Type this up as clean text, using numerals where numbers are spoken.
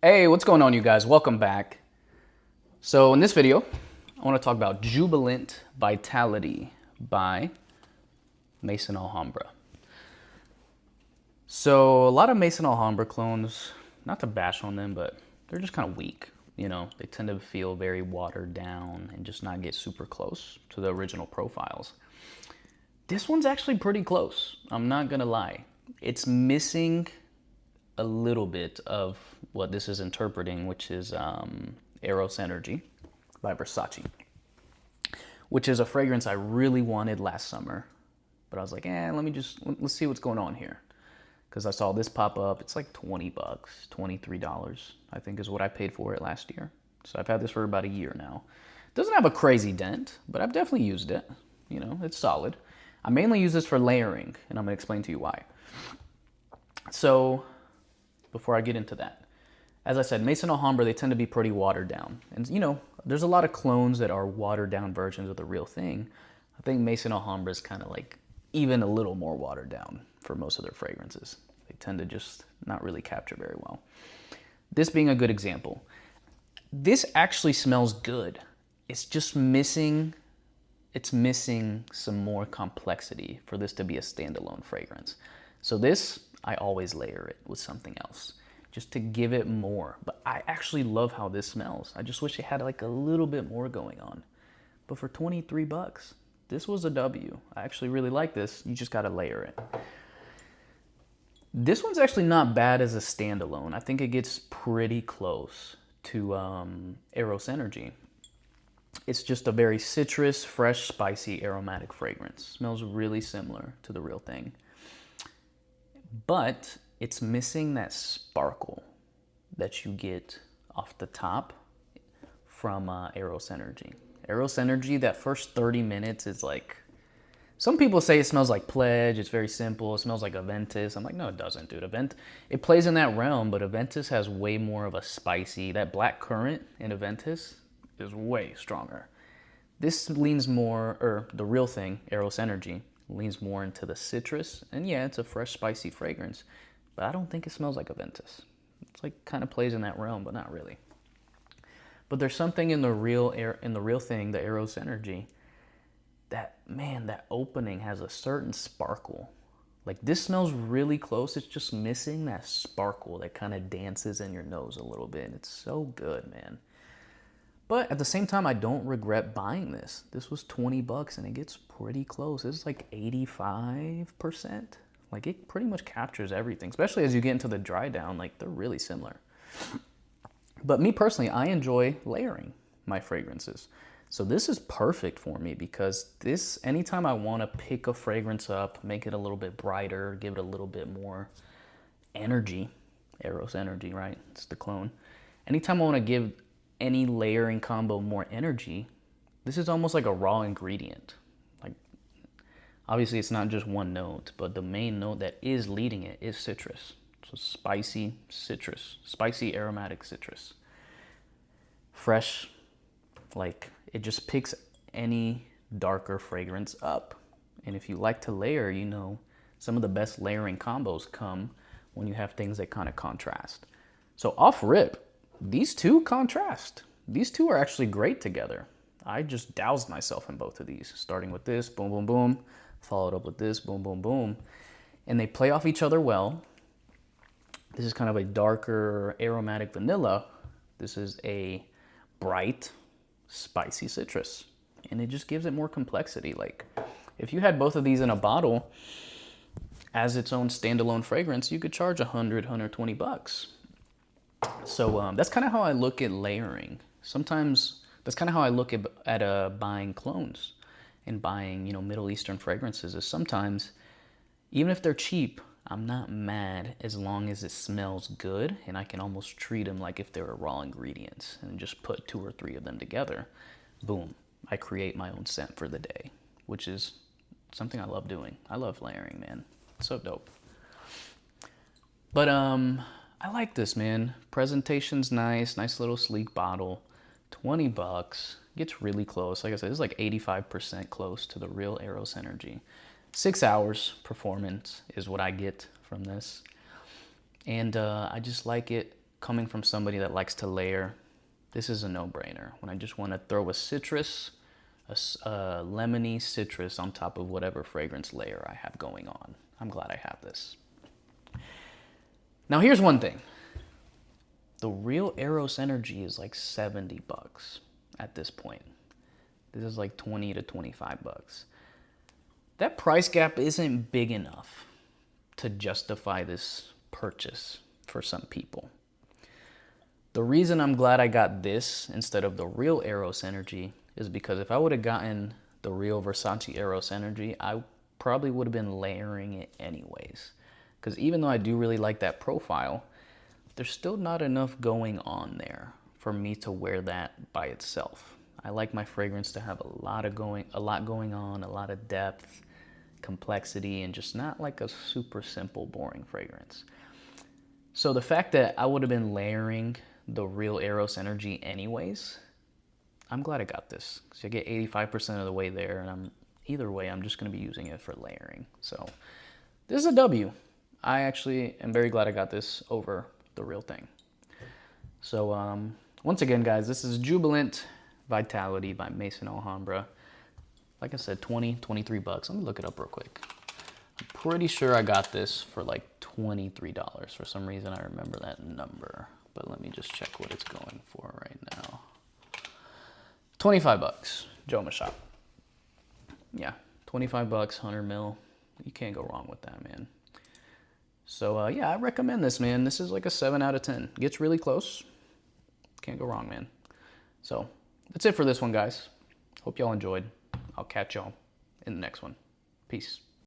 Hey, what's going on, you guys? Welcome back. So in this video, I want to talk about Jubilant Vitality by Maison Alhambra. So a lot of Maison Alhambra clones, not to bash on them, but they're just kind of weak. You know, they tend to feel very watered down and just not get super close to the original profiles. This one's actually pretty close. I'm not gonna lie. It's missing a little bit of what this is interpreting, which is Eros Energy by Versace, which is a fragrance I really wanted last summer. But I was like, let's see what's going on here. Because I saw this pop up. It's like 20 bucks, $23, I think is what I paid for it last year. So I've had this for about a year now. It doesn't have a crazy dent, but I've definitely used it. You know, it's solid. I mainly use this for layering, and I'm gonna explain to you why. So before I get into that, as I said, Maison Alhambra, they tend to be pretty watered down. And you know, there's a lot of clones that are watered down versions of the real thing. I think Maison Alhambra is kind of like even a little more watered down for most of their fragrances. They tend to just not really capture very well. This being a good example. This actually smells good. It's just missing some more complexity for this to be a standalone fragrance. So this, I always layer it with something else just to give it more. But I actually love how this smells. I just wish it had like a little bit more going on. But for 23 bucks, this was a W. I actually really like this. You just gotta layer it. This one's actually not bad as a standalone. I think it gets pretty close to Eros Energy. It's just a very citrus, fresh, spicy, aromatic fragrance. Smells really similar to the real thing. But it's missing that sparkle that you get off the top from Eros Energy. Eros Energy, that first 30 minutes is like, some people say it smells like Pledge, it's very simple, it smells like Aventus. I'm like, no, it doesn't, dude. It plays in that realm, but Aventus has way more of a spicy, that black currant in Aventus is way stronger. This leans more, or the real thing, Eros Energy, leans more into the citrus. And yeah, it's a fresh, spicy fragrance, but I don't think it smells like Aventus. It's like kind of plays in that realm, but not really. But there's something in the real thing, the Eros Energy, that, man, that opening has a certain sparkle. Like this smells really close. It's just missing that sparkle that kind of dances in your nose a little bit. It's so good, man. But at the same time, I don't regret buying this. This was 20 bucks and it gets pretty close. It's like 85%. Like it pretty much captures everything, especially as you get into the dry down. Like they're really similar. But me personally, I enjoy layering my fragrances. So this is perfect for me because this, anytime I want to pick a fragrance up, make it a little bit brighter, give it a little bit more energy, Eros Energy, right? It's the clone. Anytime I want to give any layering combo more energy, this is almost like a raw ingredient. Like, obviously it's not just one note, but the main note that is leading it is citrus. So spicy citrus, spicy aromatic citrus. Fresh, like it just picks any darker fragrance up. And if you like to layer, you know, some of the best layering combos come when you have things that kind of contrast. So off rip, these two contrast. These two are actually great together. I just doused myself in both of these, starting with this, boom, boom, boom, followed up with this, boom, boom, boom. And they play off each other well. This is kind of a darker aromatic vanilla. This is a bright, spicy citrus. And it just gives it more complexity. Like if you had both of these in a bottle as its own standalone fragrance, you could charge 100, 120 bucks. So that's kind of how I look at layering. Sometimes that's kind of how I look at buying clones and buying, you know, Middle Eastern fragrances. Is sometimes, even if they're cheap, I'm not mad as long as it smells good, and I can almost treat them like if they were raw ingredients and just put 2 or 3 of them together. Boom, I create my own scent for the day, which is something I love doing. I love layering, man. It's so dope. But I like this, man. Presentation's nice little sleek bottle. 20 bucks, gets really close. Like I said, this is like 85% close to the real Eros Energy. 6 hours performance is what I get from this. And I just like it coming from somebody that likes to layer, this is a no-brainer. When I just want to throw a citrus, a lemony citrus on top of whatever fragrance layer I have going on. I'm glad I have this. Now here's one thing. The real Eros Energy is like 70 bucks at this point. This is like 20 to 25 bucks. That price gap isn't big enough to justify this purchase for some people. The reason I'm glad I got this instead of the real Eros Energy is because if I would have gotten the real Versace Eros Energy, I probably would have been layering it anyways. Because even though I do really like that profile, there's still not enough going on there for me to wear that by itself. I like my fragrance to have a lot going on, a lot of depth, complexity, and just not like a super simple, boring fragrance. So the fact that I would have been layering the real Eros Energy anyways, I'm glad I got this. So I get 85% of the way there, and either way, I'm just gonna be using it for layering. So this is a W. I actually am very glad I got this over the real thing. So once again, guys, this is Jubilant Vitality by Maison Alhambra. Like I said, 23 bucks. Let me look it up real quick. I'm pretty sure I got this for like $23. For some reason, I remember that number. But let me just check what it's going for right now. 25 bucks, Joma shop. Yeah, 25 bucks, 100 mil. You can't go wrong with that, man. So yeah, I recommend this, man. This is like a 7 out of 10. Gets really close. Can't go wrong, man. So that's it for this one, guys. Hope y'all enjoyed. I'll catch y'all in the next one. Peace.